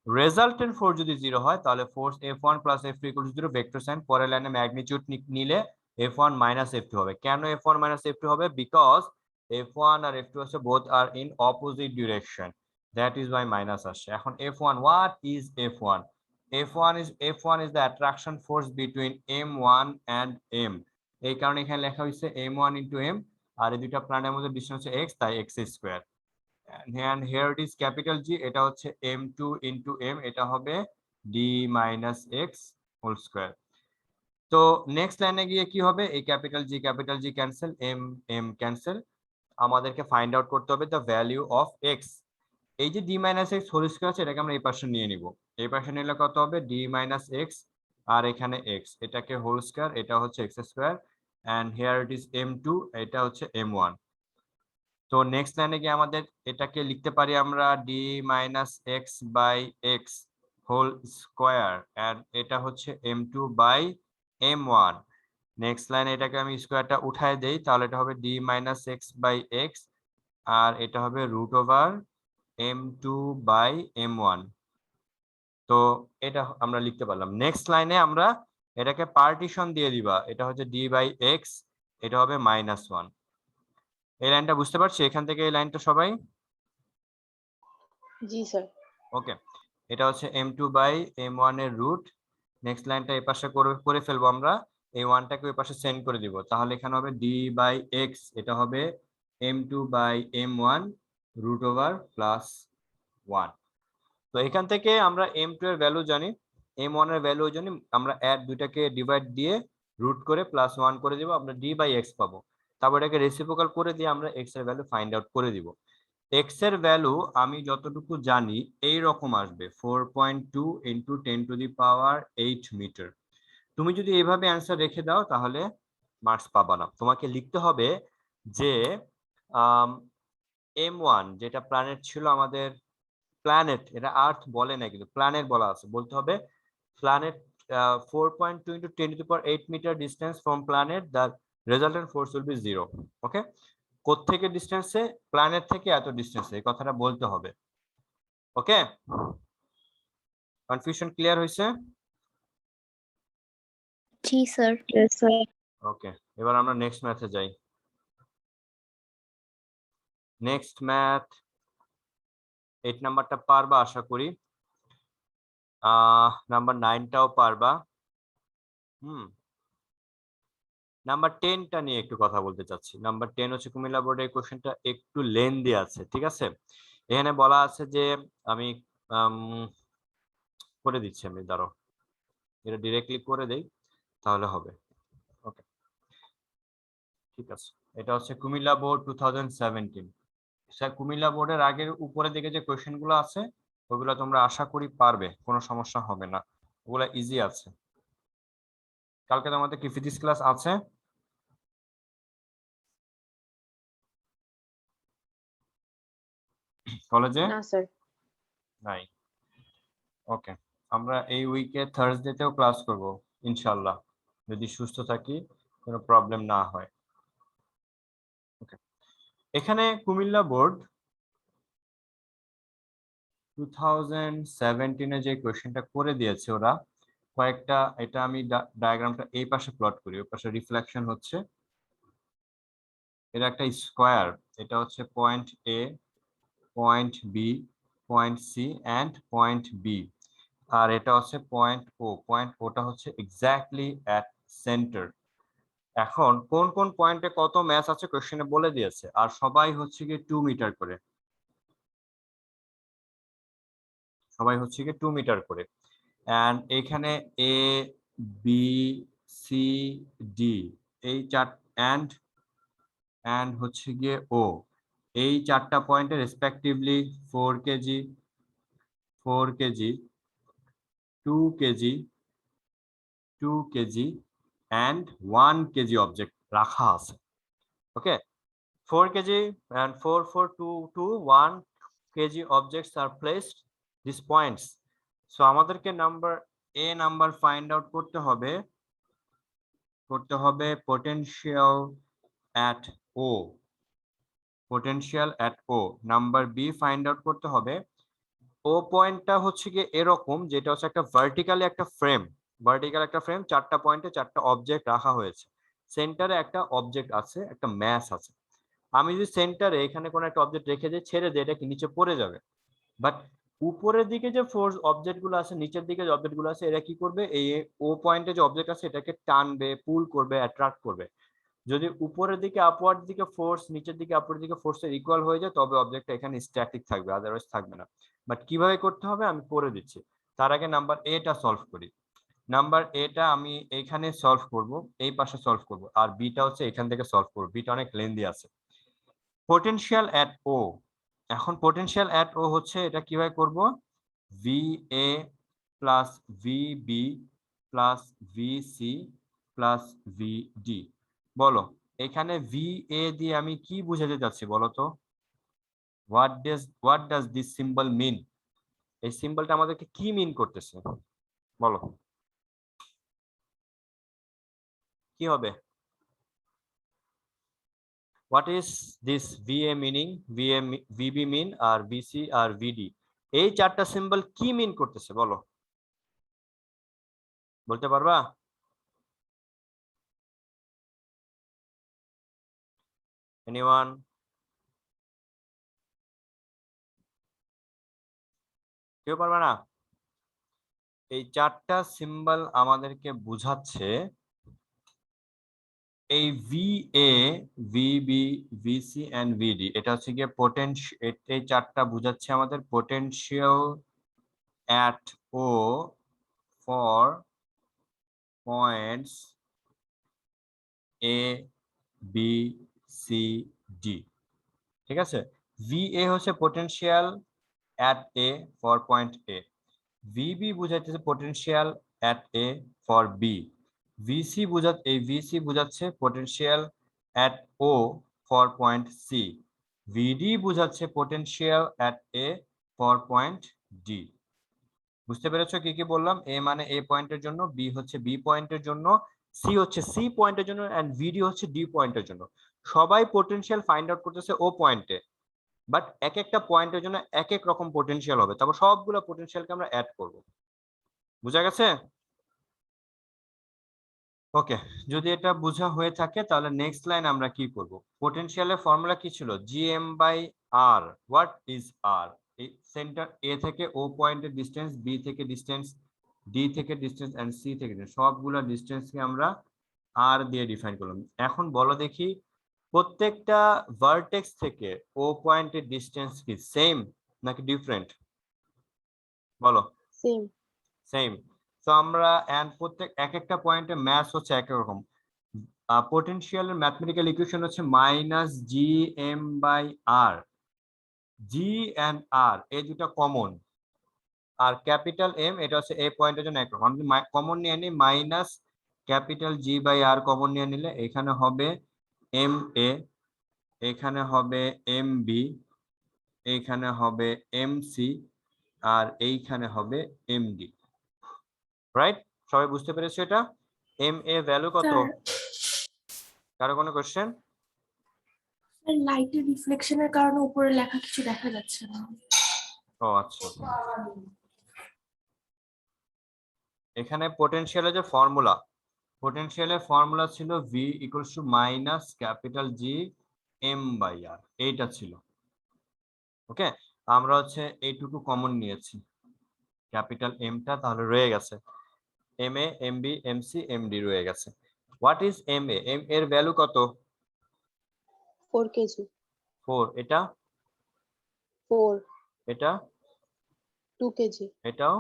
Resultant force যদি 0 হয় তাহলে force F1 plus F2 equal to 0, vector sign পরের লাইনে ম্যাগনিটিউড নিলে F1 মাইনাস F2 হবে। কেন F1 মাইনাস F2 হবে? বিকজ F1 আর F2 আছে both are in opposite direction, that is why minus আসছে। এখন F1, what is F1? F1 is the attraction force between M1 and M, এই কারণে এখানে লেখা হয়েছে M1 into M, আর এই দুইটা প্রাণের মধ্যে ডিসটেন্স হচ্ছে x, তাই x square. and here it is capital G, এটা হচ্ছে M2 into M, এটা হবে d minus x whole square। তো নেক্সট লাইনে গিয়ে কি হবে? এই ক্যাপিটাল জি ক্যান্সেল, m ক্যান্সেল, আমাদেরকে ফাইন্ড আউট করতে হবে দ্য ভ্যালু অফ x। এই যে d minus x whole square আছে, এটাকে আমরা এই পাশে নিয়ে নিব। এই পাশে নিলে কত হবে? d minus x, আর এখানে x, এটাকে হোল স্কয়ার, এটা হচ্ছে x square, and here it is m2, এটা হচ্ছে m1। তো নেক্সট লাইনে গিয়ে আমাদের এটাকে লিখতে পারি আমরা d minus x by x whole square, and এটা হচ্ছে m2 by m1। নেক্সট লাইনে এটাকে আমি স্কয়ারটা উঠায় দেই, তাহলে এটা হবে d minus x by x, আর এটা হবে root over m2 by m1। তো এটা আমরা লিখতে পারলাম। নেক্সট লাইনে আমরা এটাকে পার্টিশন দিয়ে দিবা, এটা হচ্ছে d by x, এটা হবে -1। এই লাইনটা বুঝতে পারছি? এখান থেকে এই লাইনটা সবাই? জি স্যার। ওকে, এটা হচ্ছে m2 by m1 এর রুট। নেক্সট লাইনটা এই পাশে করে ফেলবো আমরা, এই 1টাকে ওই পাশে সেন্ড করে দিব, তাহলে এখানে হবে d by x, এটা হবে m2 by m1 root over plus 1। তো এখান থেকে আমরা m2 এর ভ্যালু জানি, m1 এর ভ্যালু জানি, আমরা অ্যাড দুইটাকে ডিভাইড দিয়ে রুট করে প্লাস 1 করে দিব, আমরা d by x পাবো। তারপর এটাকে রেসিপ্রোকাল করে দিয়ে আমরা x এর ভ্যালু ফাইন্ড আউট করে দিব। x এর ভ্যালু আমি যতটুকু জানি এই রকম আসবে 4.2 × 10⁸ মিটার। তুমি যদি এইভাবে অ্যান্সার রেখে দাও তাহলে মার্কস পাবা না। তোমাকে লিখতে হবে যে m1 যেটা প্ল্যানেট ছিল আমাদের, প্ল্যানেট, এটা আর্থ বলে না কিন্তু প্ল্যানেট বলা আছে, বলতে হবে planet 4.2 × 10⁸ metre distance from planet, the resultant force will be 0। Okay, কোত্থেকে ডিস্টেন্সে? প্ল্যানেট থেকে এত ডিস্টেন্সে, এই কথাটা বলতে হবে। ওকে, কনফিউশন ক্লিয়ার হয়েছে? জি স্যার। ওকে, এবার আমরা নেক্সট ম্যাথে যাই। নেক্সট ম্যাথ 8 নাম্বারটা পারবা আশা করি, নাম্বার 9টাও পারবা। নাম্বার 10টা নিয়ে একটু কথা বলতে চাচ্ছি। নাম্বার 10 হচ্ছে কুমিল্লা বোর্ডের কোশ্চেনটা একটু লেন্দি আছে, ঠিক আছে? এখানে বলা আছে যে, আমি করে দিচ্ছি, আমি দাঁড়াও, এটা ডিরেক্টলি করে দেই তাহলে হবে। ওকে, ঠিক আছে। এটা হচ্ছে কুমিল্লা বোর্ড 2017। স্যার কুমিল্লা বোর্ডের আগের উপরে দিকে যে কোশ্চেনগুলো আছে ওগুলো তোমরা আশা করি পারবে, কোনো সমস্যা হবে না, ওগুলা ইজি আছে। কালকে তোমাদের কি ফিজিক্স ক্লাস আছে? কলেজে? না স্যার। নাই। ওকে, আমরা এই উইকে থার্সডেতেও ক্লাস করব ইনশাআল্লাহ, যদি সুস্থ থাকি, কোনো প্রবলেম না হয়। ওকে, এখানে কুমিল্লা বোর্ড 2017 যে কোশ্চেনটা করে দিয়েছে ওরা কয়েকটা, এটা আমি ডায়াগ্রামটা এই পাশে প্লট করি, ওই পাশে রিফ্লেকশন হচ্ছে, এটা একটা স্কয়ার, এটা হচ্ছে point A, point B, point C and point B, আর এটা হচ্ছে পয়েন্ট ও। পয়েন্ট ওটা হচ্ছে এক্স্যাক্টলি অ্যাট সেন্টার। এখন কোন কোন পয়েন্টে কত ম্যাচ আছে কোশ্চেনে বলে দিয়েছে, আর সবাই হচ্ছে কি 2 মিটার করে, সবাই হচ্ছে কি 2 মিটার করে। এন্ড এখানে এ বি সি ডি এই চার এন্ড হচ্ছে গিয়ে ও, এই চারটা পয়েন্টে respectively 4 kg, 4 kg, 2 kg, 2 kg and 1 kg object রাখা আছে। Okay, 4 kg and 4 4 2 2 1 kg objects are placed these points. So আমাদেরকে নাম্বার ফাইন্ড আউট করতে হবে potential at O, potential at O। Number B find out করতে হবে ও পয়েন্টটা হচ্ছে কি এরকম, যেটা হচ্ছে একটা ভার্টিক্যাল একটা ফ্রেম, চারটা পয়েন্টে চারটা অবজেক্ট রাখা হয়েছে। সেন্টারে একটা অবজেক্ট আছে, একটা ম্যাস আছে। আমি যদি সেন্টারে এখানে কোনো একটা অবজেক্ট রেখে দিয়ে ছেড়ে দিই, এটা কি নিচে পড়ে যাবে। বাট উপরের দিকে যে ফোর্স অবজেক্ট গুলো আছে, নিচের দিকে যে অবজেক্ট গুলো আছে, এরা কি করবে, এই ও পয়েন্টে যে অবজেক্ট আছে এটাকে টানবে, পুল করবে, অ্যাট্রাক্ট করবে। যদি উপরের দিকে আপওয়ার্ড দিকে ফোর্স, নিচের দিকে আপওয়ার্ড দিকে ফোর্সের ইকুয়াল হয়ে যায়, তবে অবজেক্টটা এখানে স্ট্যাটিক থাকবে, আদারওয়াইজ থাকবে না। বাট কিভাবে করতে হবে আমি করে দিচ্ছি। তার আগে নাম্বার এটা সলভ করি। নাম্বার এটা আমি এইখানে সলভ করব, এই পাশে সলভ করব, আর বিটা হচ্ছে এখান থেকে সলভ করব। বিটা অনেক লেন্দি আছে। পোটেনশিয়াল এট ও, এখন পোটেনশিয়াল এট ও হচ্ছে এটা কিভাবে করব, V A plus V B plus V C plus V D. বলো এখানে ভি এ দিয়ে আমি কি বুঝাতে যাচ্ছি বলো তো? What does this symbol mean? এই সিম্বলটা আমাদেরকে কি মিন করতেছে বলো, কি হবে? What is this VA meaning? VB mean আর ভিসি আর ভিডি, এই চারটা সিম্বল কি মিন করতেছে বলো, বলতে পারবা? এনিওয়ান? কেউ পারবে না? এই চারটা সিম্বল আমাদেরকে বুঝাচ্ছে এই V A, VB, VC and VD, এটা হচ্ছে গিয়ে পোটেনশিয়াল। এই চারটা বুঝাচ্ছে আমাদের potential at O for points A, B, C, D. ঠিক আছে, ভি এ হচ্ছে potential at A for point A, VB বুঝাইতেছে potential at A for B, VC বুঝাচ্ছে potential at O for point C, VD বুঝাচ্ছে potential at A for point D. বুঝতে পেরেছো কি কি বললাম? এ মানে এ পয়েন্টের জন্য, বি হচ্ছে বি পয়েন্টের জন্য, সি হচ্ছে সি পয়েন্টের জন্য, এন্ড ভিডি হচ্ছে ডি পয়েন্টের জন্য। সবাই পোটেনশিয়াল ফাইন্ড আউট করতেছে ও পয়েন্টে, বাট এক একটা পয়েন্টের জন্য এক এক রকম পোটেনশিয়াল হবে। তারপর সবগুলো পোটেনশিয়ালকে আমরা অ্যাড করব। বুঝা গেছে? ওকে, যদি এটা বোঝা হয়ে থাকে তাহলে নেক্সট লাইন আমরা কি করব। পোটেনশিয়ালের ফর্মুলা কি ছিল? GM by R. What is R? এই সেন্টার এ থেকে ও পয়েন্টের ডিসটেন্স, বি থেকে ডিসটেন্স, ডি থেকে ডিসটেন্স এন্ড সি থেকে ডিসটেন্স, সবগুলো ডিসটেন্সকে আমরা আর দিয়ে ডিফাইন করলাম। এখন বলো দেখি, প্রত্যেকটা ভার্টেক্স থেকে ও পয়েন্টের ডিসটেন্স কি সেম নাকি ডিফারেন্ট? বলো। সেম। সেম। তো আমরা এন্ড প্রত্যেক এক একটা পয়েন্টে ম্যাস হচ্ছে এক এক রকম। পোটেনশিয়ালের ম্যাথমেটিক্যাল ইকুয়েশন হচ্ছে minus G M by R. G and R এই দুটো কমন, আর ক্যাপিটাল এম এটা হচ্ছে এই পয়েন্টের জন্য একরকম। আমি কমন নিয়ে নিই, minus capital G by R common নিয়ে নিলে এখানে হবে এম এ, এখানে হবে এম বি, এইখানে হবে এম সি, আর এইখানে হবে এম ডি। রাইট? সবাই বুঝতে পেরেছো এটা? এম এ ভ্যালু কত? স্যার, কারো কোনো কোশ্চেন? স্যার লাইটের রিফ্লেকশনের কারণে উপরে লেখা কিছু দেখা যাচ্ছে না। ও আচ্ছা, এখানে পোটেনশিয়ালের যে ফর্মুলা ছিল V equals to minus capital G M by R, এইটা ছিল। ওকে, আমরা হচ্ছে এইটুকু কমন নিয়েছি, ক্যাপিটাল এমটা তাহলে রয়ে গেছে, M A, M B, M C, M D রয়ে গেছে। What is M A? M এর ভ্যালু কত? 4 কেজি। 4। এটা 4। এটা 2 কেজি। এটাও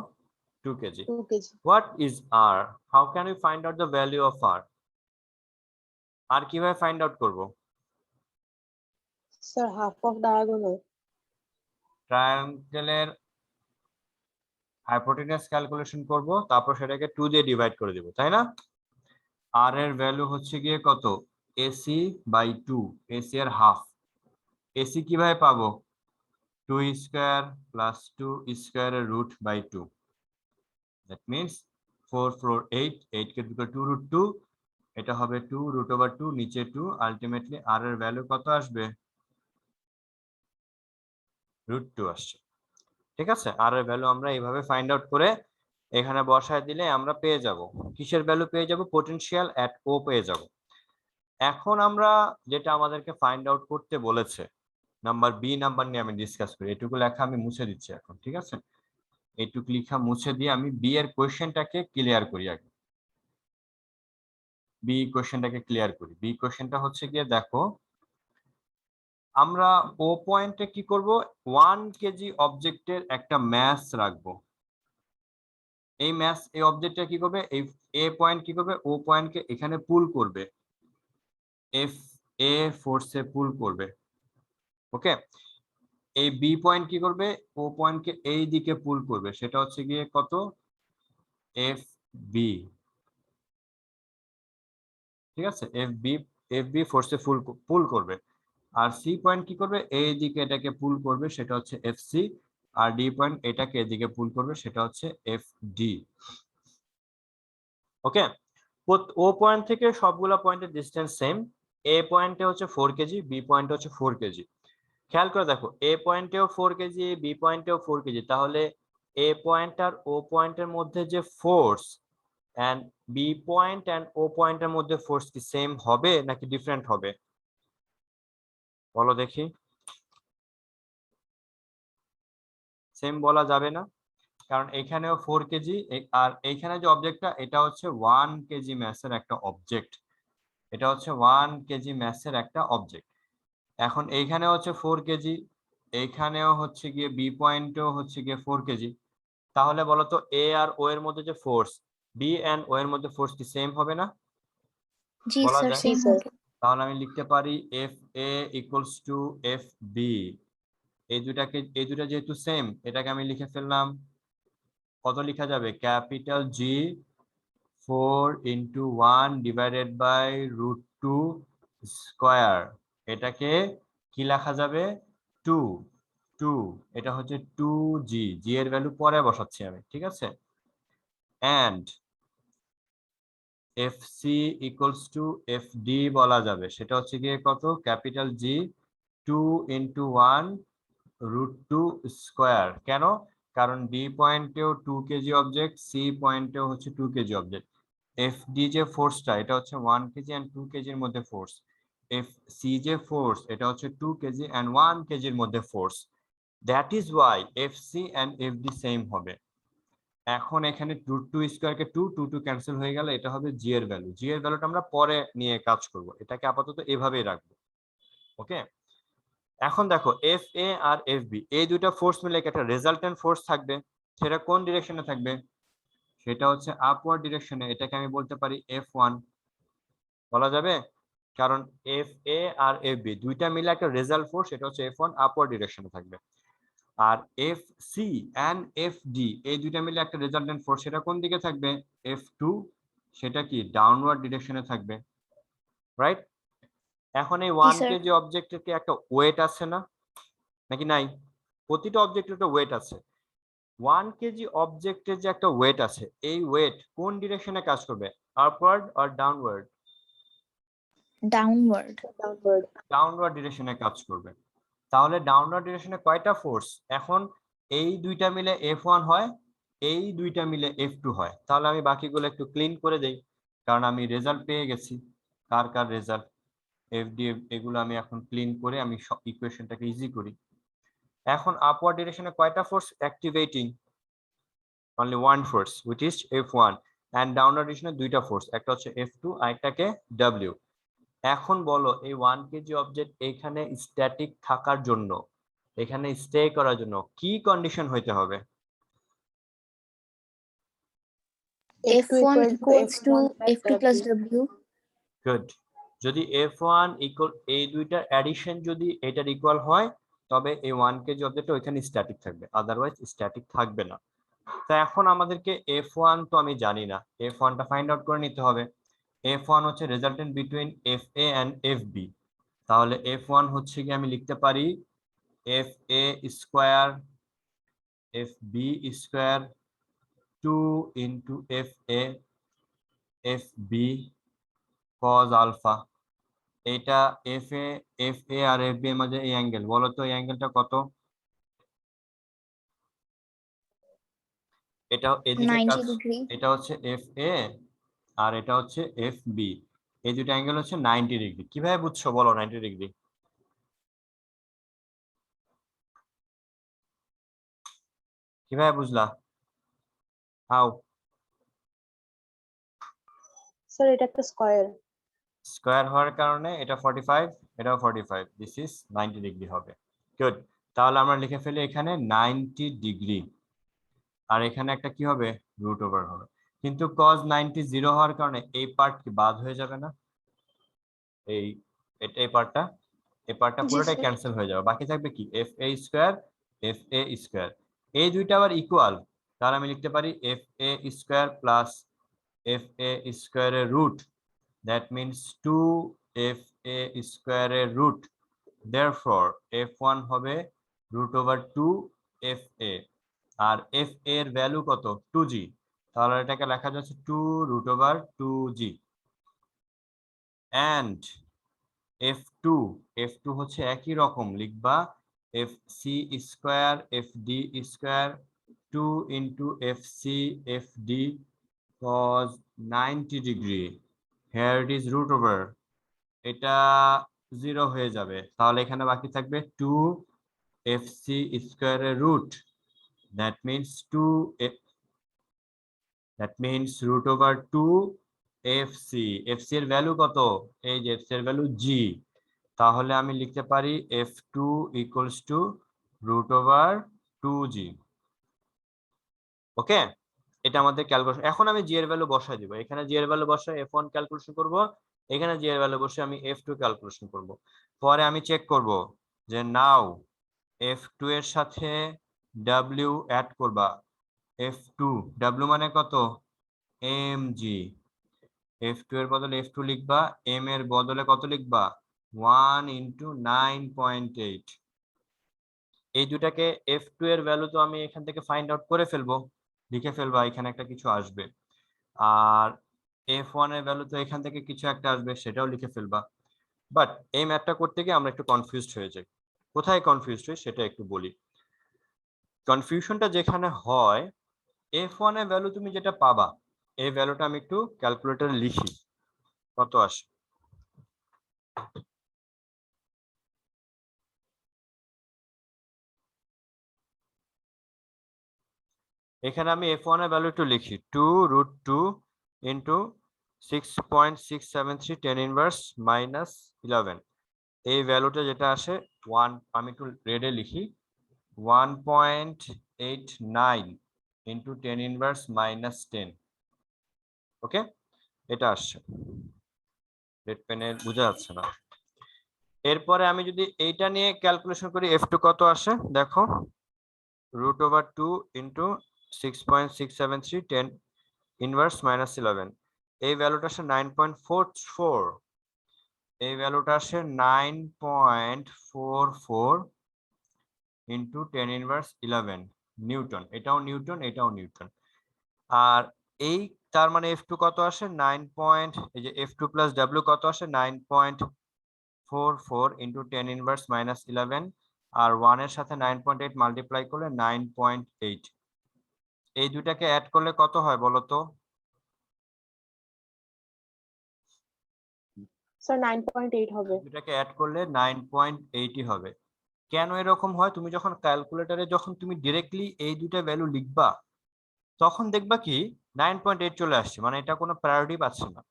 2 kg. 2 KG. What is R? How can we find out the value of R? R কিভাবে find out করব? Sir half of diagonal. ট্রায়াঙ্গেলের হাইপোটেনাস ক্যালকুলেশন করব, তারপর সেটাকে 2 দিয়ে ডিভাইড করে দেব, তাই না? আর এর ভ্যালু হচ্ছে গিয়ে কত? এসি বাই 2, এসি এর হাফ। এসি কিভাবে পাবো? 2 স্কয়ার প্লাস 2 স্কয়ারের রুট বাই 2, দ্যাট মিন্স 4 4 8, 8 কে 2 রুট 2, এটা হবে 2 রুট ওভার 2, নিচে 2, আলটিমেটলি আর এর ভ্যালু কত আসবে? √2 আসছে। ঠিক আছে, আর এর ভ্যালু আমরা এইভাবে ফাইন্ড আউট করে এখানে বসায় দিলে আমরা পেয়ে যাব কিসের ভ্যালু পেয়ে যাব, পোটেনশিয়াল এট ও পেয়ে যাব। এখন আমরা যেটা আমাদেরকে ফাইন্ড আউট করতে বলেছে নাম্বার বি নাম্বার নিয়ে আমি ডিসকাস করি। এটুকু লেখা আমি মুছে দিচ্ছি এখন, ঠিক আছে, এইটুকু লেখা মুছে দিয়ে আমি বি এর কোশ্চেনটাকে ক্লিয়ার করি আগে। বি কোশ্চেনটাকে ক্লিয়ার করি। বি কোশ্চেনটা হচ্ছে গিয়ে দেখো, আমরা ও পয়েন্টে কি করব, 1 কেজি অবজেক্টের একটা ম্যাস রাখবো। এই ম্যাস এই অবজেক্টটা কি করবে, এই এ পয়েন্ট কি করবে, ও পয়েন্টকে এখানে পুল করবে, এফ এ ফোর্সে পুল করবে। ওকে, এই বি পয়েন্ট কি করবে, ও পয়েন্টকে এই দিকে পুল করবে, সেটা হচ্ছে গিয়ে কত, এফ বি। ঠিক আছে, এফ বি ফোর্সে পুল করবে। আর সি পয়েন্ট কি করবে, এই দিকে এটাকে পুল করবে, সেটা হচ্ছে এফ সি। আর ডি পয়েন্ট এটাকে এদিকে পুল করবে, সেটা হচ্ছে এফ ডি। ওকে, ও পয়েন্ট থেকে সবগুলা পয়েন্টের ডিসটেন্স সেম। এ পয়েন্টে হচ্ছে 4 কেজি, বি পয়েন্টে হচ্ছে 4 কেজি। খেয়াল করে দেখো, এ পয়েন্টেও 4 কেজি, বি পয়েন্টেও 4 কেজি, তাহলে এ পয়েন্ট আর ও পয়েন্টের মধ্যে যে force and B point and O পয়েন্টের মধ্যে ফোর্স কি সেম হবে নাকি ডিফারেন্ট হবে, বলো দেখি। সেম বলা যাবে না, কারণ এখানেও 4 কেজি, আর এইখানে যে অবজেক্টটা এটা হচ্ছে 1 কেজি ম্যাসের একটা অবজেক্ট। এটা হচ্ছে 1 কেজি ম্যাসের একটা অবজেক্ট। এখন এইখানে হচ্ছে 4 কেজি, এইখানেও হচ্ছে গিয়ে বি পয়েন্টেও হচ্ছে গিয়ে 4 কেজি। তাহলে বলতো এ আর ও এর মধ্যে যে ফোর্স, বি এন্ড ও এর মধ্যে ফোর্স কি সেম হবে না, জি বলা স্যার, যায়। সেম হবে। তাহলে আমি লিখতে পারি F A equals to F B. এই দুটা যেহেতু সেম, এটাকে আমি লিখে ফেললাম, কত লেখা যাবে, capital G 4 × 1 divided by √2 square. এটাকে কি লেখা যাবে, 2 2, এটা হচ্ছে 2g, জি এর ভ্যালু পরে বসাচ্ছি আমি, ঠিক আছে। And F C equals to F D বলা যাবে, সেটা হচ্ছে গিয়ে কত, ক্যাপিটাল জি 2 × 1 √2 স্কয়ার। কেন, কারণ ডি পয়েন্টেও 2 কেজি অবজেক্ট, সি পয়েন্টেও হচ্ছে 2 কেজি অবজেক্ট। এফ ডি যে ফোর্সটা এটা হচ্ছে 1 কেজি এন্ড 2 কেজির মধ্যে ফোর্স। এফ সি যে ফোর্স এটা হচ্ছে 2 কেজি এন্ড 1 কেজির মধ্যে force. That is why F C and F D same হবে। এখন এখানে √2 স্কয়ারকে 2 ক্যান্সেল হয়ে গেল, এটা হবে জি এর ভ্যালু। জি এর ভ্যালুটা আমরা পরে নিয়ে কাজ করব, এটাকে আপাতত এভাবেই রাখবো। ওকে, এখন দেখো এফ এ আর এফ বি এই দুইটা ফোর্স মিলে একটা রেজাল্টেন্ট ফোর্স থাকবে, সেটা কোন ডিরেকশনে থাকবে, সেটা হচ্ছে আপওয়ার্ড ডিরেকশনে। এটাকে আমি বলতে পারি F1 বলা যাবে, কারণ এফ এ আর এফ বি দুইটা মিলে একটা রেজাল্ট ফোর্স, সেটা হচ্ছে F1 আপওয়ার্ড ডিরেকশনে থাকবে। আর F C and F D এই দুইটা মিলে একটা রেজাল্টেন্ট ফোর্স, সেটা কোন দিকে থাকবে, F2, সেটা কি ডাউনওয়ার্ড ডিরেকশনে থাকবে, রাইট। এখন এই জি 1 স্যার। কেজি অবজেক্টের কি একটা ওয়েট আছে না, নাকি নাই, প্রতিটা অবজেক্টের একটা ওয়েট আছে। 1 কেজি অবজেক্টের যে একটা ওয়েট আছে, এই ওয়েট কোন ডিরেকশনে কাজ করবে, আপওয়ার্ড আর ডাউনওয়ার্ড, ডাউনওয়ার্ড। ডাউনওয়ার্ড ডিরেকশনে কাজ করবে। তাহলে ডাউনওয়ার্ড ডিরেকশনে কয়টা ফোর্স, এখন এই দুইটা মিলে F1 হয়, এই দুইটা মিলে F2 হয়। তাহলে আমি বাকিগুলো একটু ক্লিন করে দেই, কারণ আমি রেজাল্ট পেয়ে গেছি, কার কার রেজাল্ট, এফ ডি এগুলো আমি এখন ক্লিন করে আমি ইকুয়েশনটাকে ইজি করি। এখন আপওয়ার্ড ডিরেকশনে কয়টা force activating, only one force which is F1, and downward direction দুইটা ফোর্স, একটা হচ্ছে F2 আর একটাকে W। এখন বলো এই 1 কেজি অবজেক্ট এখানে স্ট্যাটিক থাকার জন্য, এখানে স্টে করার জন্য কি কন্ডিশন হইতে হবে, F1 equals to F2 plus W. Good. যদি F1 ইকুয়াল এই দুইটার অ্যাডিশন যদি এটার ইকুয়াল হয়, তবে এই 1 কেজি অবজেক্ট ওইখানে স্ট্যাটিক থাকবে, আদারওয়াইজ স্ট্যাটিক থাকবে না। তো এখন আমাদেরকে F1 তো আমি জানি না, F1টা ফাইন্ড আউট করে নিতে হবে। F1 হচ্ছে resultant between FA and FB। তাহলে F1 হচ্ছে কি আমি লিখতে পারি FA square FB square 2 × FA FB cos alpha. এটা FA আর FB এর মাঝে এই অ্যাঙ্গেল, বলো তো এই অ্যাঙ্গেলটা কত, এটা এদিকে 90 কাজ, degree. এটা হচ্ছে এফ এ আর এটা হচ্ছে এফ বি, এই দুটো অ্যাঙ্গেল হচ্ছে 90 ডিগ্রি। কিভাবে বুঝছো বলো 90 ডিগ্রি? কিভাবে বুঝলা? হাউ? স্যার এটা একটা স্কয়ার। স্কয়ার হওয়ার কারণে এটা 45, এটাও 45, দিস ইজ 90 ডিগ্রি হবে। গুড, তাহলে আমরা লিখে ফেলি এখানে 90 ডিগ্রি, আর এখানে একটা কি হবে, রুট ওভার হবে। কিন্তু cos 90 0 হওয়ার কারণে এই পার্ট কি বাদ হয়ে যাবে না? এই এই পার্টটা, এই পার্টটা জি পুরোটাই স্যার। ক্যান্সেল হয়ে যাবে, বাকি থাকবে কি F A square, F A square. এই দুইটা আবার ইকুয়াল, তাহলে আমি লিখতে পারি F A square plus F A স্কয়ারের রুট, দ্যাট মিন্স 2 fa স্কয়ারের রুট। therefore f1 হবে √2 fa, আর fa এর ভ্যালু কত, 2g, তাহলে এটাকে লেখা যাচ্ছে 2√2g। and f2 হচ্ছে একই রকম, লিখবা fc square fd square 2 into fc fd cos 90 degree, here it is root over, এটা 0 হয়ে যাবে, তাহলে এখানে বাকি থাকবে 2 fc স্কয়ারের root, that means 2 that means √2 fc, fc এর ভ্যালু কত, এই যে fc এর ভ্যালু g, তাহলে আমি লিখতে পারি f2 equals to √2g। ওকে, এটা আমাদের ক্যালকুলেশন। এখন আমি জি এর ভ্যালু বসাই দিব, এখানে জি এর ভ্যালু বসাই f1 ক্যালকুলেশন করব, এখানে জি এর ভ্যালু বসে আমি f2 ক্যালকুলেশন করব। পরে আমি চেক করব যে নাও f2 এর সাথে w অ্যাড করবা, f2 w মানে কত, mg, f2 এর বদলে f2 লিখবা, m এর বদলে কত লিখবা, 1 into 9.8। এই দুটাকে f2 এর ভ্যালু তো আমি এখান থেকে ফাইন্ড আউট করে ফেলবো, লিখে ফেলবা, এখানে একটা কিছু আসবে, আর f1 এর ভ্যালু তো এখান থেকে কিছু একটা আসবে, সেটাও লিখে ফেলবা। বাট এই ম্যাথটা করতে গিয়ে আমরা একটু কনফিউজড হয়ে যাই। কোথায় কনফিউজড হই সেটা একটু বলি। কনফিউশনটা যেখানে হয়, f1 এর ভ্যালু তুমি যেটা পাবা, এই ভ্যালুটা আমি একটু ক্যালকুলেটরে লিখি কত আসে। এখানে আমি f1 এর ভ্যালু একটু লিখি, 2√2 ইন্টু 6.673 10 ইনভার্স -11, এই ভ্যালুটা যেটা আসে 1, আমি একটু রেডে লিখি, 1.89 ইন্টু 10 ইনভার্স -10। ওকে, এটা আসছে, রেড পেনে বোঝা যাচ্ছে না। এরপরে আমি যদি এইটা নিয়ে ক্যালকুলেশন করি, f2 কত আসে দেখো, √2 ইন্টু 6.673 10 ইনভার্স -11, এই ভ্যালুটা আসে 9.44, এই ভ্যালুটা আসে 9.44 ইন্টু 10 ইনভার্স 11 নিউটন, এটাও নিউটন, এটাও নিউটন। আর এই তার মানে f2 কত আসে 9. এই যে f2 প্লাস w কত আসে 9.44 ইন্টু 10 ইনভার্স -11, আর 1 এর সাথে 9.8 মাল্টিপ্লাই করলে 9.8, এই দুটাকে অ্যাড করলে কত হয় বলো তো? স্যার 9.8 হবে। দুটাকে অ্যাড করলে 9.8 হবে। কেন এরকম হয়, তুমি যখন ক্যালকুলেটরে যখন তুমি ডিরেক্টলি এই দুটো ভ্যালু লিখবা, তখন দেখবা কি 9.8 চলে আসছে, মানে এটা কোনো প্রায়োরিটি পাচ্ছে না,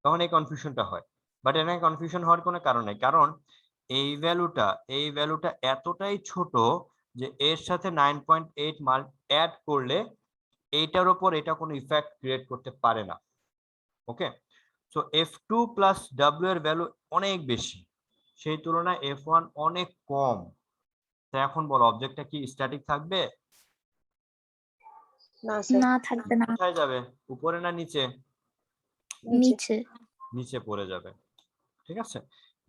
তখন এই কনফিউশনটা হয়। বাট এখানে কনফিউশন হওয়ার কোনো কারণ নেই, কারণ এই ভ্যালুটা এতটাই ছোট যে এর সাথে 9.8 মাল অ্যাড করলে এইটার উপর এটা কোনো ইফেক্ট ক্রিয়েট করতে পারে না। ওকে, সো f2 প্লাস w এর ভ্যালু অনেক বেশি, সেই তুলনায় f1 অনেক কম। তো এখন বলো অবজেক্টটা কি স্ট্যাটিক থাকবে? না স্যার। না, থাকবে না। কোথায় যাবে, উপরে না নিচে? নিচে। নিচে পড়ে যাবে। ঠিক আছে,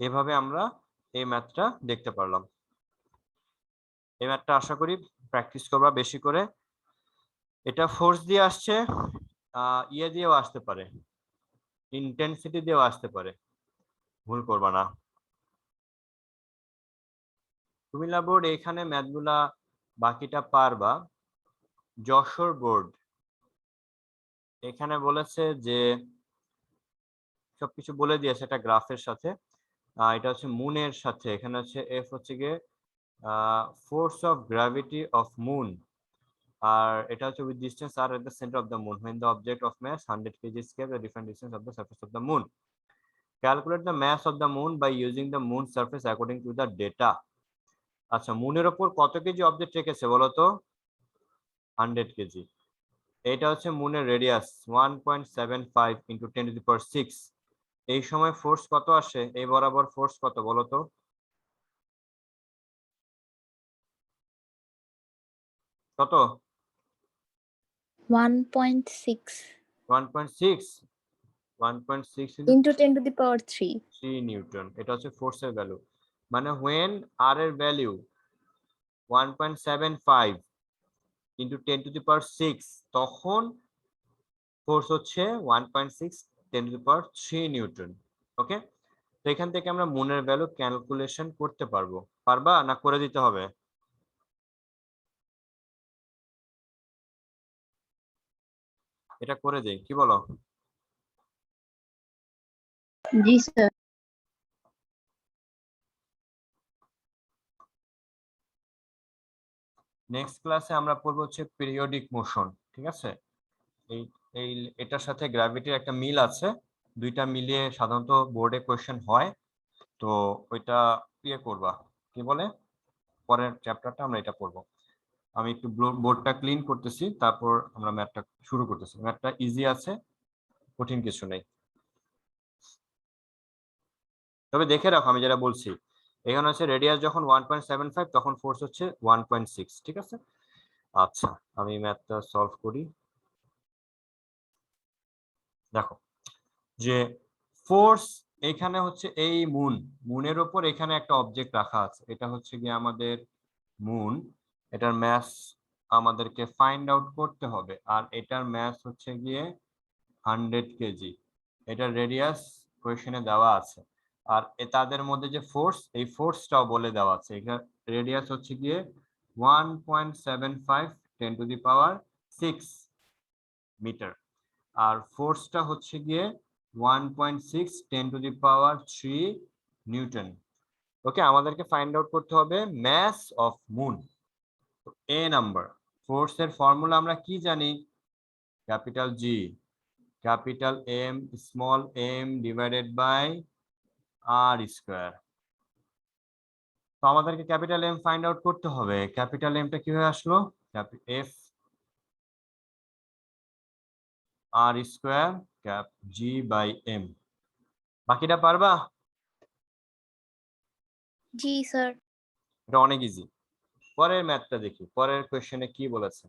এভাবে আমরা এই ম্যাথটা দেখতে পারলাম। এই ম্যাথটা আশা করি প্র্যাকটিস করবা বেশি করে। এটা ফোর্স দিয়ে আসছে, ইয়ে দিয়েও আসতে পারে, ইন্টেন্সিটি দিয়েও আসতে পারে, ভুল করবা না। কুমিল্লা বোর্ড এখানে ম্যাথগুলা বাকিটা পারবা, যশোর বোর্ড এখানে বলেছে যে সবকিছু বলে দিয়েছে এটা গ্রাফের সাথে। এটা হচ্ছে মুনের সাথে, এখানে হচ্ছে এফ হচ্ছে গিয়ে force of gravity of moon, আর এটা হচ্ছে with distance R at the center of the moon when the object of mass 100 kg escapes the different distance of the surface of the moon. Calculate the mass of the moon by using the moon surface according to the data. আচ্ছা, মুনের ওপর কত KG object রেখেছে বলো তো? 100 KG. এটা হচ্ছে মুনের radius 1.75 into 10⁶। এই সময় ফোর্স কত আসে? এই বরাবর ফোর্স কত বলো তো? কত? 1.6 1.6 1.6 into 10⁻³ 3 নিউটন। এটা হচ্ছে ফোর্সের ভ্যালু। মানে when r এর ভ্যালু 1.75 ইন্টু 10⁶, তখন ফোর্স হচ্ছে 1.6 10⁻³ নিউটন। ওকে, তো এখান থেকে আমরা মুনের ভ্যালু ক্যালকুলেশন করতে পারবো। পারবা না করে দিতে হবে? এটা করে দেই, কি বলো? জি স্যার। নেক্সট ক্লাসে আমরা পড়বো হচ্ছে পিরিয়ডিক মোশন। ঠিক আছে, এই এই এটার সাথে গ্র্যাভিটির একটা মিল আছে, দুইটা মিলিয়ে সাধারণত বোর্ডে কোয়েশ্চেন হয়। তো ওইটা ইয়ে করবা, কি বলে, পরের চ্যাপ্টারটা আমরা এটা পড়বো। আমি একটু বোর্ডটা ক্লিন করতেছি, তারপর আমরা ম্যাথটা শুরু করতেছি। ম্যাথটা ইজি আছে, কঠিন কিছু নেই। তবে দেখে রাখো আমি যেটা বলছি, এখানে হচ্ছে রেডিয়াস যখন 1.75 তখন ফোর্স হচ্ছে 1.6। ঠিক আছে, আচ্ছা আমি ম্যাথটা সলভ করি। দেখো যে ফোর্স এখানে হচ্ছে এই মুনের ওপর এখানে একটা অবজেক্ট রাখা আছে, এটা হচ্ছে গিয়ে আমাদের মুন। এটার ম্যাস আমাদেরকে ফাইন্ড আউট করতে হবে, আর এটার ম্যাস হচ্ছে গিয়ে 100 কেজি। এটার রেডিয়াস কোয়েশ্চেনে দেওয়া আছে, আর তাদের মধ্যে যে ফোর্স, এই ফোর্সটাও বলে দেওয়া আছে। এখানে রেডিয়াস হচ্ছে গিয়ে 1.75 10⁶ মিটার, আর ফোর্সটা হচ্ছে গিয়ে 1.6 10⁻³ নিউটন। ওকে, আমাদেরকে ফাইন্ড আউট করতে হবে mass of moon. A number ফোর্সের ফর্মুলা আমরা কি জানি? Capital G, capital M, small M divided by R square. তো আমাদেরকে ক্যাপিটাল এম ফাইন্ড আউট করতে হবে। ক্যাপিটাল এমটা কিভাবে আসলো? F R square cap G by M. বাকিটা পারবা? জি স্যার। এটা অনেক ইজি। পরের ম্যাথটা দেখি, পরের কোশ্চেনে কি বলেছে।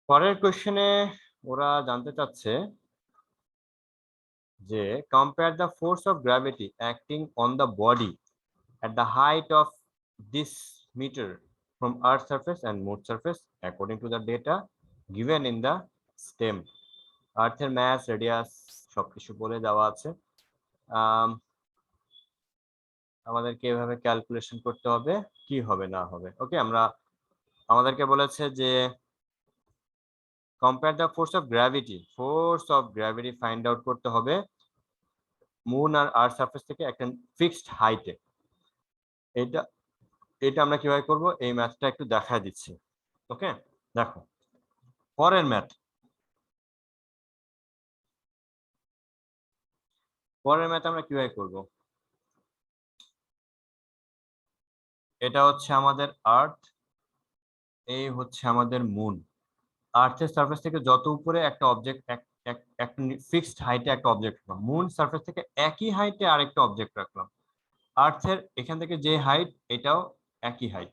পরের কোশ্চেনে ওরা জানতে চাচ্ছে যে compare the force of gravity acting on the body at the height of this meter from earth surface and moon surface according to the data given in the stem. আর্থের ম্যাস, রেডিয়াস সবকিছু বলে দেওয়া আছে। আমাদেরকে এভাবে calculation করতে হবে কি হবে না হবে। ওকে, আমাদেরকে বলেছে যে compare the force of gravity find out করতে হবে মুন আর আর্থ সারফেস থেকে একটা ফিক্সড হাইটে। এটা এটা আমরা কিভাবে করব, এই ম্যাথটা একটু দেখায় দিচ্ছি। ওকে, দেখো পরের ম্যাথ। আমরা কিভাবে করব? এটা হচ্ছে আমাদের আর্থ, এই হচ্ছে আমাদের মুন। আর্থের সারফেস থেকে যত উপরে একটা অবজেক্ট, একটা ফিক্সড হাইটে একটা অবজেক্ট রাখলাম, মুন সারফেস থেকে একই হাইটে আরেকটা অবজেক্ট রাখলাম। আর্থের এখান থেকে যে হাইট, এটাও একই হাইট।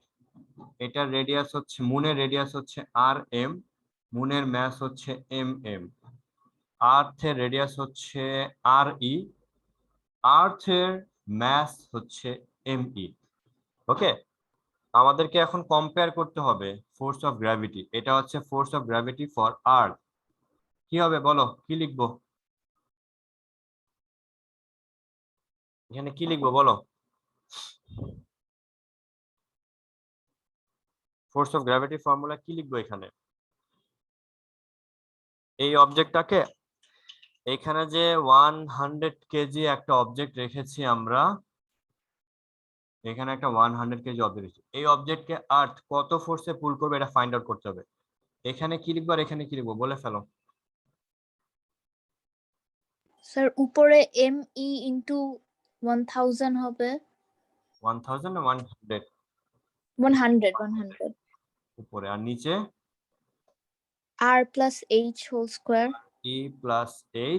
এটার রেডিয়াস হচ্ছে, মুনের রেডিয়াস হচ্ছে আর এম, মুনের ম্যাস হচ্ছে এম এম। আর্থের রেডিয়াস হচ্ছে আর ই, আর্থের ম্যাস হচ্ছে এম ই। ওকে, আমাদেরকে এখন কম্পেয়ার করতে হবে ফোর্স অফ গ্র্যাভিটি। এটা হচ্ছে ফোর্স অফ গ্র্যাভিটি ফর আর্থ। কি হবে বলো, কি লিখবো এখানে, কি লিখবো বলো? ফোর্স অফ গ্র্যাভিটি ফর্মুলা কি লিখবো এখানে? এই অবজেক্টটাকে এখানে যে 100 কেজি একটা অবজেক্ট রেখেছি আমরা, এখানে একটা 100 কেজি অবজেক্ট, এই অবজেক্টকে আর্থ কত ফোর্সে পুল করবে এটা ফাইন্ড আউট করতে হবে। এখানে কি লিখবো আর এখানে কি লিখবো বলে ফেলো। স্যার উপরে ME ইনটু 1000 হবে। 1000 না 100? 100 উপরে, আর নিচে R plus H whole square। E plus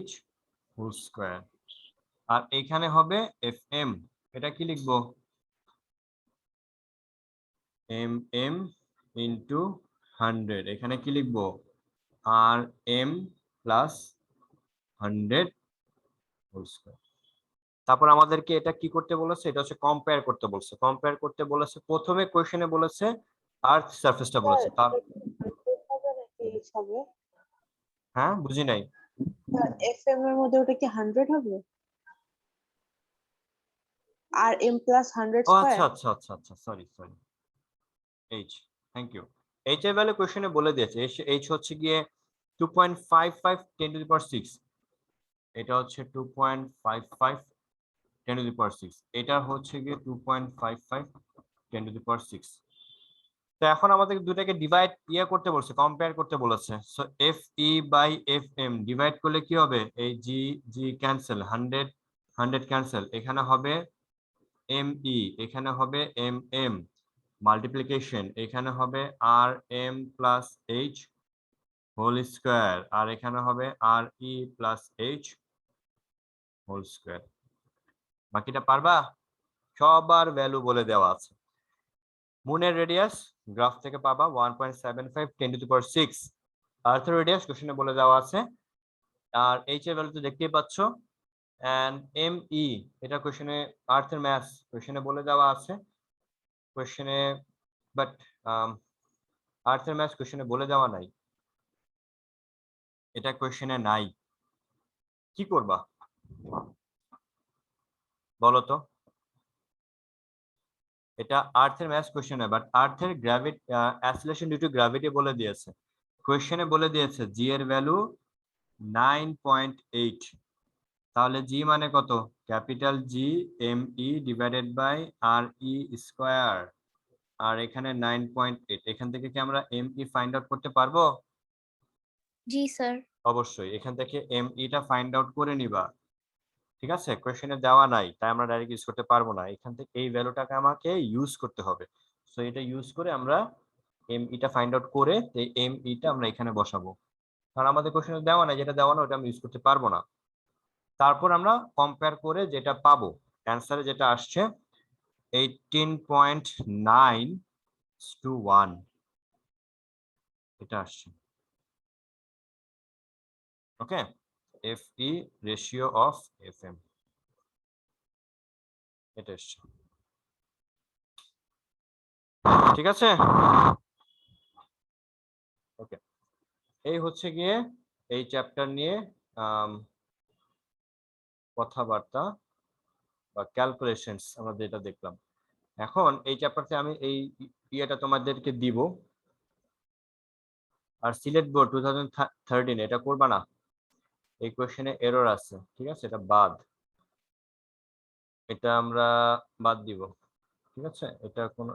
H whole square. আর এখানে হবে FM, এটা কি লিখবো? MM ইন্টু 100, এখানে কি লিখবো? RM plus 100 whole square. তারপর আমাদেরকে এটা কি করতে বলেছে? এটা হচ্ছে কম্পেয়ার করতে বলছে। কম্পেয়ার করতে বলেছে, প্রথমে কোশ্চেনে বলেছে আর্থ সারফেসটা বলেছে। তার হ্যাঁ বুঝি নাই। FM এর মধ্যে ওটা কি 100 হবে? আর M প্লাস 100 ও আচ্ছা স্কয়ার। আচ্ছা আচ্ছা আচ্ছা, sorry H, thank you. H এর ভ্যালু কোশ্চেনে বলে দিয়েছে। H হচ্ছে গিয়ে 2.55 10 টু দি পাওয়ার 6, এটা হচ্ছে 2.55 10 টু দি পাওয়ার 6, এটা হচ্ছে গিয়ে 2.55 10 টু দি পাওয়ার 6। তো এখন আমাদের দুটাকে ডিভাইড করতে বলছে, কম্পেয়ার করতে বলেছে। So FE by FM divide করলে কি হবে? এই জি ক্যান্সেল, 100 ক্যান্সেল, এখানে হবে ME, এখানে হবে MM, মাল্টিপ্লিকেশন, এখানে হবে RM plus H whole square, আর এখানে হবে RE plus H whole square. বাকিটা পারবা? সবার ভ্যালু বলে দেওয়া আছে। মুনের রেডিয়াস গ্রাফ থেকে পাবা 1.75 10 টু দি পাওয়ার 6। আর্থের রেডিয়াস কোশ্চেনে বলে দেওয়া আছে। আর H এর ভ্যালু তো দেখতেই পাচ্ছ। এন্ড ME এটা কোশ্চেনে, আর্থের ম্যাথ কোশ্চেনে বলে দেওয়া আছে কোশ্চেনে, বাট আর্থের ম্যাথ কোশ্চেনে বলে দেওয়া নাই, এটা কোশ্চেনে নাই। কি করবা বলো তো? এটা আর্থের ম্যাথ কোশ্চেন নয়, বাট আর্থের gravity acceleration due to gravity বলে দিয়েছে। কোশ্চেনে বলে দিয়েছে জি এর ভ্যালু 9.8, তাহলে জি মানে কত? Capital G ME divided by RE square, আর এখানে 9.8। এখান থেকে কি আমরা ME ফাইন্ড আউট করতে পারবো? জি স্যার। অবশ্যই, এখান থেকে ME টা ফাইন্ড আউট করে নিবা। ঠিক আছে, কোশ্চেনে দেওয়া নাই তাই আমরা ডাইরেক্ট ইউজ করতে পারবো না, এখান থেকে এই ভ্যালুটাকে আমাকে ইউজ করতে হবে। সো এটা ইউজ করে আমরা ME টা ফাইন্ড আউট করে এই ME টা আমরা এখানে বসাবো, কারণ আমাদের কোশ্চেনে দেওয়া নাই, যেটা দেওয়া না ওটা আমি ইউজ করতে পারবো না। তারপর আমরা কম্পেয়ার করে যেটা পাবো, অ্যানসারে যেটা আসছে 18.9 to 1 এটা আসছে। ওকে, FE রেশিও অফ FM এটা আসছে। ঠিক আছে, ওকে, এই হচ্ছে গিয়ে এই চ্যাপ্টার নিয়ে কথাবার্তা বা ক্যালকুলেশনস আমরা যেটা দেখলাম। এখন এই চ্যাপ্টারতে আমি এই ইয়েটা তোমাদেরকে দিব। আর সিলেট বোর্ড 2013 এটা করবা না, এই কোশ্চেনে এরর আছে, ঠিক আছে, এটা বাদ, এটা আমরা বাদ দিব। ঠিক আছে,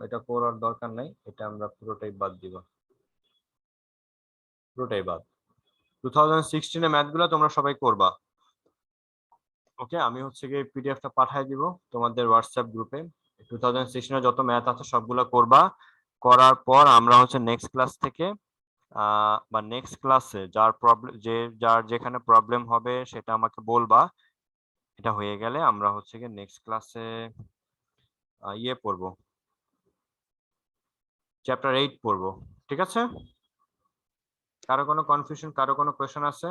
এটা করার দরকার নাই, এটা আমরা পুরোটাই বাদ দিব, পুরোটাই বাদ। 2016 এর ম্যাথগুলো তোমরা সবাই করবা। ওকে, আমি হচ্ছে গিয়ে পিডিএফটা পাঠিয়ে দিব তোমাদের হোয়াটসঅ্যাপ গ্রুপে। 2016 এর যত ম্যাথ আছে সবগুলো করবা। করার পর আমরা হচ্ছে নেক্সট ক্লাস থেকে বা নেক্সট ক্লাসে যার যেখানে প্রবলেম হবে সেটা আমাকে বলবা। এটা হয়ে গেলে আমরা হচ্ছে গিয়ে নেক্সট ক্লাসে পড়বো, চ্যাপ্টার 8 পড়বো। ঠিক আছে, কারো কোনো কনফিউশন, কারো কোনো কোয়েশ্চেন আছে?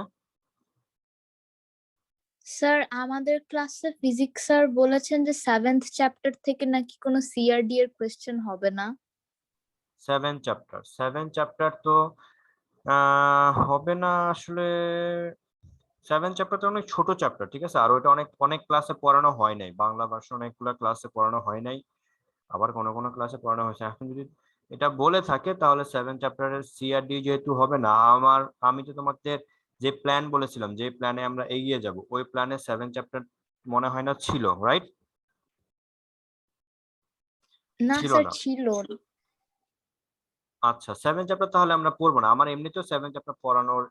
স্যার আমাদের ক্লাসে ফিজিক্স স্যার বলেছেন যে 7th চ্যাপ্টার থেকে নাকি কোনো সিআরডি এর কোশ্চেন হবে না। 7 চ্যাপ্টার তো হবে না আসলে। 7 চ্যাপ্টার তো অনেক ছোট চ্যাপ্টার, ঠিক আছে, আর ওইটা অনেক অনেক ক্লাসে পড়ানো হয় নাই, বাংলা ভার্সন অনেকগুলো ক্লাসে পড়ানো হয় নাই, আবার কোনো কোনো ক্লাসে পড়ানো হয়েছে। এখন যদি এটা বলে থাকে তাহলে 7 চ্যাপ্টারের সিআরডি যেহেতু হবে না, আমি তো তোমাদের যে প্ল্যান বলেছিলাম, যে প্ল্যানে আমরা এগিয়ে যাব, ওই প্ল্যানে 7 চ্যাপ্টার মনে হয় না ছিল, রাইট? না ছিল স্যার না। ছিল। আচ্ছা, 7 চ্যাপ্টার তাহলে আমরা পড়বো না। আমার এমনিতেও 7 চ্যাপ্টার পড়ানোর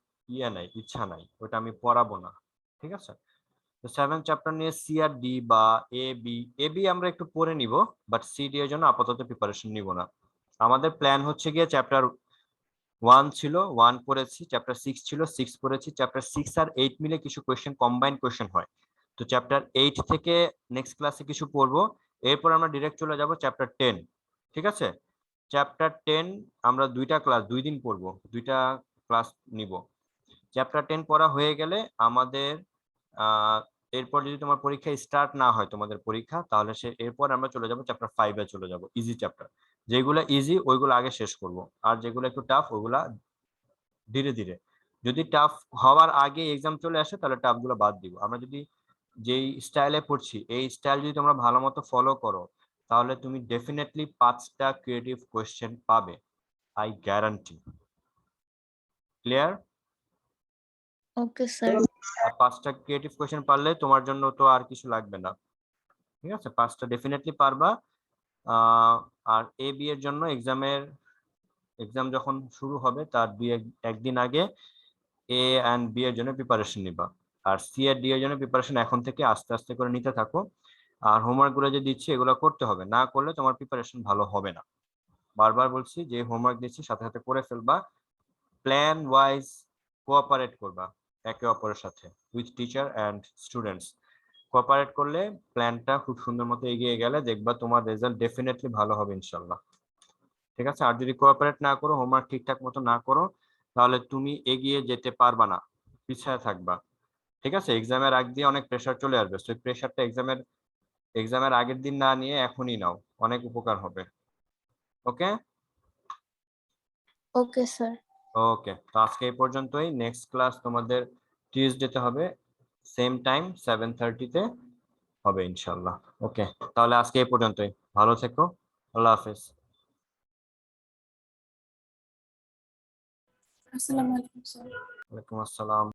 নাই, ইচ্ছা নাই, ওটা আমি পড়াবো না। ঠিক আছে, তো 7 চ্যাপ্টার নিয়ে সি আর ডি বা এ বি আমরা একটু পড়ে নিব, বাট সি ডি এর জন্য আপাতত প্রিপারেশন নিব না। আমাদের প্ল্যান হচ্ছে গিয়ে চ্যাপ্টার 1 ছিল 1 পড়েছি, চ্যাপ্টার 6 ছিল 6 পড়েছি, চ্যাপ্টার 6 আর 8 মিলে কিছু কোশ্চেন কম্বাইন কোশ্চেন হয়, তো চ্যাপ্টার 8 থেকে নেক্সট ক্লাসে কিছু পড়বো। এরপর আমরা ডিরেক্ট চলে যাব চ্যাপ্টার 10। ঠিক আছে, চ্যাপ্টার 10 আমরা 2টা ক্লাস 2 দিন পড়বো, 2টা ক্লাস নিব। চ্যাপ্টার 10 পড়া হয়ে গেলে আমাদের এরপর যদি তোমার পরীক্ষা স্টার্ট না হয়, তোমাদের পরীক্ষা, তাহলে এরপর আমরা চলে যাব চ্যাপ্টার 5 এ চলে যাব, ইজি চ্যাপ্টার। যেগুলো ইজি ওইগুলো আগে শেষ করব, আর যেগুলো একটু টাফ ওইগুলা ধীরে ধীরে। যদি টাফ হওয়ার আগে এক্সাম চলে আসে তাহলে টাফ গুলো বাদ দিব। আমরা যদি যেই স্টাইলে পড়ছি এই স্টাইল যদি তোমরা ভালো মতো ফলো করো, তাহলে তুমি ডেফিনেটলি 5টা ক্রিয়েটিভ কোশ্চেন পাবে, I guarantee. Clear? Okay sir. আর 5টা ক্রিয়েটিভ কোশ্চেন পারলে তোমার জন্য তো আর কিছু লাগবে না। ঠিক আছে, 5টা ডেফিনেটলি পারবা। আর এ বি এর জন্য এক্সাম যখন শুরু হবে তার একদিন আগে এ এন্ড বি এর জন্য প্রিপারেশন নিবা, আর সি আর ডি এর জন্য প্রিপারেশন এখন থেকে আস্তে আস্তে করে নিতে থাকো। আর হোমওয়ার্ক গুলো যে দিচ্ছি এগুলো করতে হবে, না করলে তোমার প্রিপারেশন ভালো হবে না। বারবার বলছি, যে হোমওয়ার্ক দিচ্ছি সাথে সাথে করে ফেলবা, প্ল্যান ওয়াইজ কোঅপারেট করবা একে অপরের সাথে, with teacher and students. Cooperate করলে প্ল্যানটা খুব সুন্দর মতো এগিয়ে গেলে দেখবা তোমার রেজাল্ট ডেফিনেটলি ভালো হবে ইনশাল্লাহ। ঠিক আছে, আর যদি কোঅপারেট না করো, হোমওয়ার্ক ঠিকঠাক মতো না করো, তাহলে তুমি এগিয়ে যেতে পারবা না, পিছায় থাকবা। ঠিক আছে, এক্সামের আগ দিয়ে অনেক প্রেশার চলে আসবে, সেই প্রেশারটা এক্সামের আগের দিন না নিয়ে এখনই নাও, অনেক উপকার হবে। ওকে? Okay sir. ওকে, তো আজকে এই পর্যন্তই। নেক্সট ক্লাস তোমাদের টিউসডেতে হবে, সেম টাইম 7:30 তে হবে ইনশাল্লাহ। ওকে, তাহলে আজকে এই পর্যন্তই। ভালো থেকো, আল্লাহ হাফেজ। আসসালামু আলাইকুম স্যার। ওয়ালাইকুম আসসালাম।